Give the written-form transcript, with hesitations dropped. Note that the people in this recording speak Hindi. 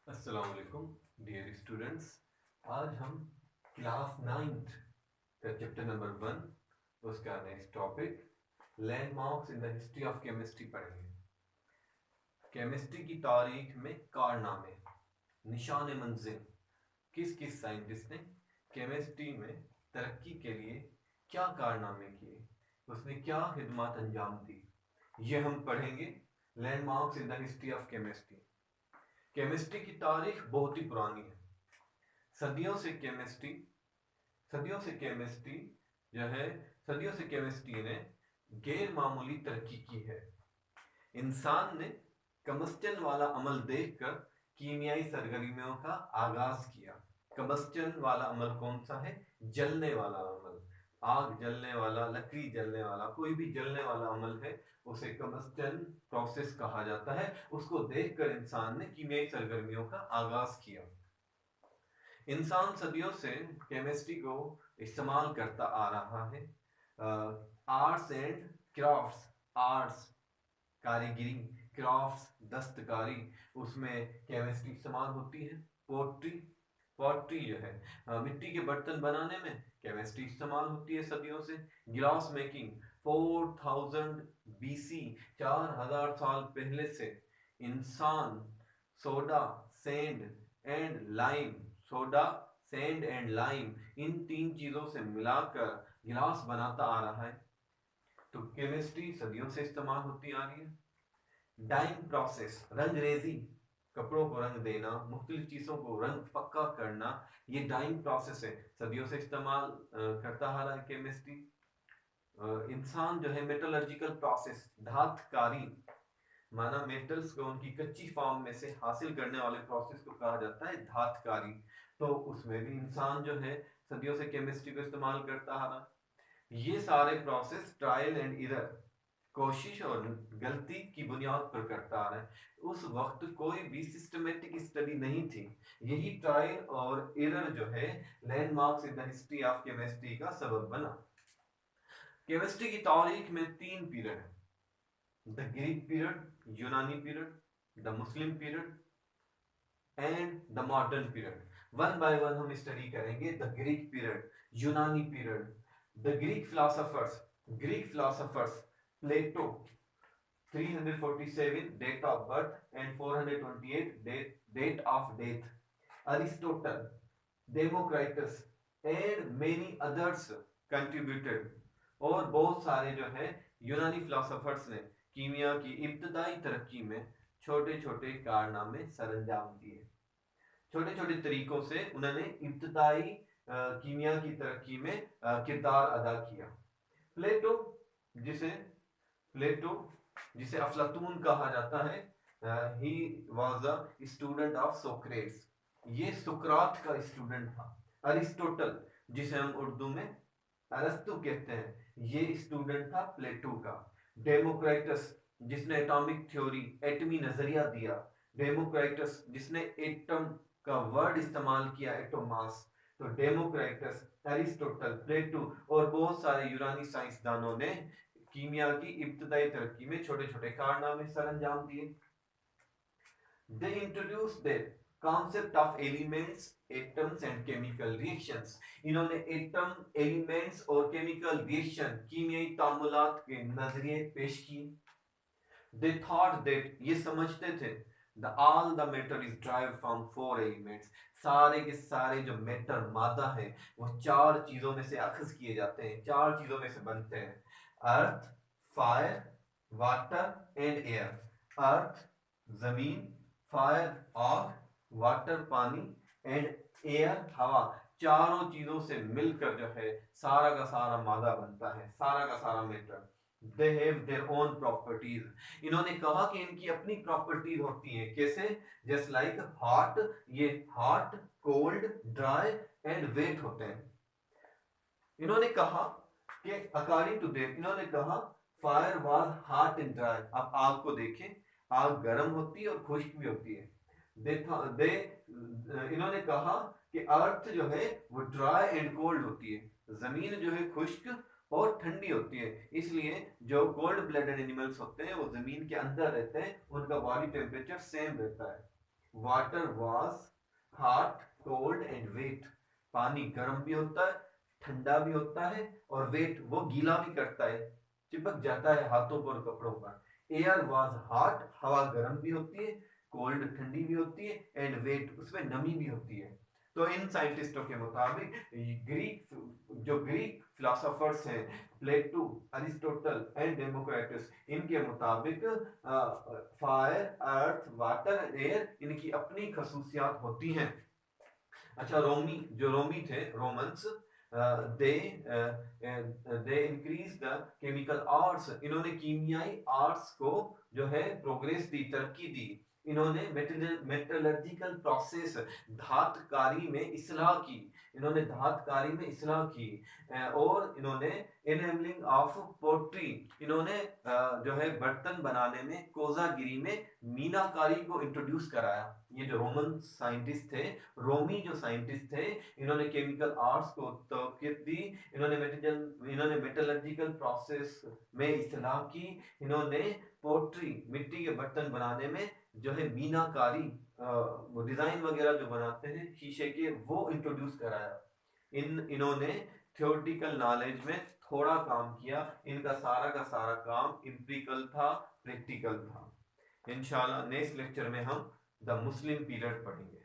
अस्सलाम वालेकुम डियर स्टूडेंट्स। आज हम क्लास 9th का चैप्टर नंबर 1 उसका next topic landmarks in the history of chemistry पढ़ेंगे। केमिस्ट्री की तारीख में कारनामे, निशान मंजिल, किस किस साइंटिस्ट ने केमिस्ट्री में तरक्की के लिए क्या कारनामे किए, उसने क्या खिदमत अंजाम दी, ये हम पढ़ेंगे। Landmarks in the history of chemistry. Chemistry की तारीख बहुत ही पुरानी है। सदियों से केमिस्ट्री सदियों से केमिस्ट्री जो है सदियों से केमिस्ट्री ने गैर मामूली तरक्की की है। इंसान ने कम्बस्टन वाला अमल देखकर कीमियाई सरगर्मियों का आगाज किया। कम्बस्टन वाला अमल कौन सा है? जलने वाला अमल। आग जलने वाला, लकड़ी जलने वाला, कोई भी जलने वाला अमल है, उसे कम्बस्टन प्रोसेस कहा जाता है। उसको देखकर इंसान ने कीमियाई सरगर्मियों का आगाज किया। इंसान सदियों से केमिस्ट्री को इस्तेमाल करता आ रहा है। आर्ट्स एंड क्राफ्ट्स, आर्ट्स कारीगिरी, क्राफ्ट्स दस्तकारी, उसमें केमिस्ट्री इस्तेमाल होती है। पोट्री पॉटरी जो है मिट्टी के बर्तन बनाने में केमिस्ट्री इस्तेमाल होती है सदियों से। ग्लास मेकिंग 4000 बीसी, 4000 साल पहले से इंसान soda sand and lime soda sand and lime इन तीन चीजों से मिलाकर गिलास बनाता आ रहा है। तो केमिस्ट्री सदियों से इस्तेमाल होती आ रही है। डाइंग प्रोसेस, रंगरेजी, कपड़ों को रंग देना, मुख्तलिफ चीजों को रंग पक्का करना, ये डाइंग प्रोसेस है, सदियों से इस्तेमाल करता आ रहा है केमिस्ट्री। इंसान जो है मेटलर्जिकल प्रोसेस, धातकारी, माना मेटल्स को उनकी कच्ची फॉर्म में से हासिल करने वाले प्रोसेस को कहा जाता है धातकारी। तो उसमें भी इंसान जो है सदियों से केमिस्ट्री को इस्तेमाल करता आ रहा। ये सारे प्रोसेस ट्रायल एंड एरर, कोशिश और गलती की बुनियाद पर करता आ रहा है। उस वक्त कोई भी सिस्टमेटिक स्टडी नहीं थी। यही ट्रायल और एरर जो है landmarks in the history of chemistry का सबब बना। केमिस्ट्री की तारीख में तीन पीरियड है: द ग्रीक पीरियड, यूनानी period, the Muslim period and the modern period. One by one हम स्टडी करेंगे। द ग्रीक पीरियड, यूनानी period, the Greek philosophers, Plato 347 date of birth and 428 date of death, Aristotle, Democritus and many others contributed. और बहुत सारे जो है यूनानी फिलोसोफर्स ने कीमिया की इब्तदाई तरक्की में छोटे छोटे कारनामे सरंजाम दिए। छोटे छोटे तरीकों से उन्होंने इब्तदाई कीमिया की तरक्की में किरदार अदा किया। प्लेटो जिसे प्लेटो जिसे अफलातून कहा जाता है, he was a student of Socrates, ये सुकरात का स्टूडेंट था। अरिस्टोटल जिसे हम उर्दू में अरस्तु कहते हैं, ये स्टूडेंट था प्लेटो का। डेमोक्राइटस जिसने एटॉमिक थ्योरी, एटमी नजरिया दिया। डेमोक्राइटस जिसने एटम का वर्ड इस्तेमाल किया, एटोमास। तो डेमोक्राइटस, अरिस्टोटल, प्लेटो और बहुत सारे यूनानी साइंसदानों ने कीमिया की इब्तदाई तरक्की में छोटे छोटे कारनामे सरंजाम दिए। They introduce the concept of elements, atoms and chemical reactions. इन्होंने एटम, एलिमेंट्स और केमिकल रिएक्शन, कीमियाई तामुलात के नजरिए पेश किए। दे थॉट दैट, ये समझते थे, the all the matter is derived from four elements. सारे के सारे जो मैटर, मादा है, वो चार चीजों में से अखज किए जाते हैं, चार चीजों में से बनते हैं: अर्थ, फायर, वाटर एंड एयर। अर्थ जमीन, फायर आग, वाटर पानी एंड एयर हवा। चारों चीजों से मिलकर जो है सारा का सारा मादा बनता है, सारा का सारा matter. They have their own properties. इन्होंने कहा कि इनकी अपनी प्रॉपर्टीज होती हैं। कैसे? जस्ट लाइक हॉट, ये hot, cold, dry and wet होते हैं। इन्होंने कहा कि अकॉर्डिंग टू देम, इन्होंने कहा fire was hot and dry. अब आग को देखें, आग गर्म होती है और खुश्क भी होती है। दे इन्होंने कहा कि अर्थ जो है वो ड्राई एंड कोल्ड होती है, जमीन जो है खुश्क और ठंडी होती है। इसलिए जो कोल्ड ब्लडेड एनिमल्स होते हैं वो जमीन के अंदर रहते हैं, उनका बॉडी टेम्परेचर सेम रहता है। Water was hot, cold and wet. पानी गर्म भी होता है, ठंडा भी होता है, और वेट वो गीला भी करता है, चिपक जाता है हाथों पर, कपड़ों पर। एयर वाज हॉट, हवा गर्म भी होती है, कोल्ड ठंडी भी होती है, एंड वेट उसमें नमी भी होती है। तो इन साइंटिस्टों के मुताबिक ग्रीक फिलोसोफर्स हैं, प्लेटो, अरिस्टोटल एंड डेमोक्रेटस, इनके मुताबिक fire, earth, water and air इनकी अपनी खसूसियात होती हैं। अच्छा, रोमी थे, Romans, they they increase the chemical arts, इन्होंने कीमियाई आर्ट्स को जो है प्रोग्रेस दी, तरक्की दी। इन्होंने मेटलर्जिकल प्रोसेस, धातकारी में इसलाह की, इन्होंने धातकारी में इसलाह की। और इन्होंने इनेबलिंग ऑफ पोट्री, इन्होंने जो है बर्तन बनाने में, कोजागिरी में मीनाकारी को इंट्रोड्यूस कराया। ये जो रोमन साइंटिस्ट थे, रोमी जो साइंटिस्ट थे, इन्होंने केमिकल आर्ट्स को तौकीद दी, इन्होंने मेटलर्जिकल प्रोसेस में इस्तेलाह की, इन्होंने पोट्री, मिट्टी के बर्तन बनाने में जो है मीनाकारी, डिजाइन वगैरह जो बनाते हैं शीशे के, वो इंट्रोड्यूस कराया। इन्होंने थ्योरेटिकल नॉलेज में थोड़ा काम किया, इनका सारा का सारा काम एम्पिरिकल था, प्रैक्टिकल था। इंशाल्लाह नेक्स्ट लेक्चर में हम द मुस्लिम पीरियड पढ़ेंगे।